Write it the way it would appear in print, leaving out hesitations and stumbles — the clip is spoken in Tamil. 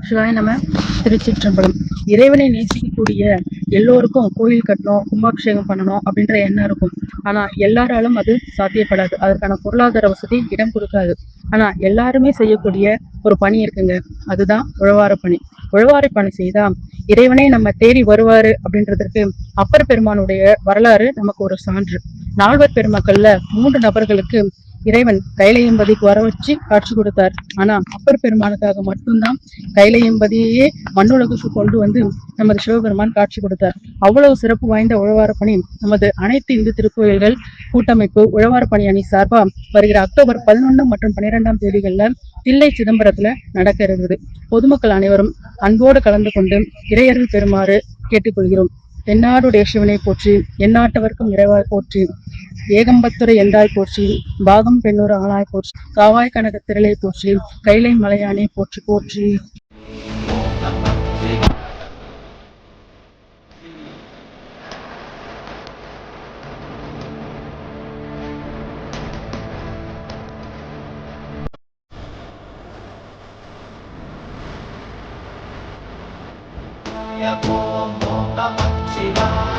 சிவாய நம. திருச்சிற்றம்பலம். இறைவனை நேசிக்கக்கூடிய எல்லோருக்கும் கோயில் கட்டணும், கும்பாபிஷேகம் பண்ணணும் அப்படின்ற எண்ணம் இருக்கும். ஆனா எல்லாராலும் அது சாத்தியப்படாது. அதற்கான பொருளாதார வசதி இடம் கொடுக்காது. ஆனா எல்லாருமே செய்யக்கூடிய ஒரு பணி இருக்குங்க. அதுதான் உழவார பணி. உழவார பணி செய்தா இறைவனே நம்ம தேடி வருவாரு அப்படின்றதுக்கு அப்பர் பெருமானுடைய வரலாறு நமக்கு ஒரு சான்று. நால்வர் பெருமக்கள்ல 3 நபர்களுக்கு இறைவன் கைலையம்பதிக்கு வர வச்சு காட்சி கொடுத்தார். ஆனா அப்பர் பெருமானுக்காக மட்டும்தான் கைலையம்பதியே மண்ணுலகுக்கு கொண்டு வந்து நமது சிவபெருமான் காட்சி கொடுத்தார். அவ்வளவு சிறப்பு வாய்ந்த உழவார பணி நமது அனைத்து இந்து திருக்கோயில்கள் கூட்டமைப்பு உழவார பணி அணி சார்பா வருகிற அக்டோபர் 11 மற்றும் 12ஆம் தேதிகள்ல தில்லை சிதம்பரத்துல நடக்க இருக்குது. பொதுமக்கள் அனைவரும் அன்போடு கலந்து கொண்டு இறையர்கள் பெறுமாறு கேட்டுக்கொள்கிறோம். தென்னாடுடைய சிவனை போற்றி, எந்நாட்டவர்க்கும் இறைவாய் போற்றி, ஏகம்பத்துரை எந்தாய் போற்றி, பாகம் பெண்ணூர் ஆளாய் போற்றி, காவாய் கனக திரளை போற்றி, கைலை மலையானே போற்றி போற்றி. ஓம் நம சிவாய.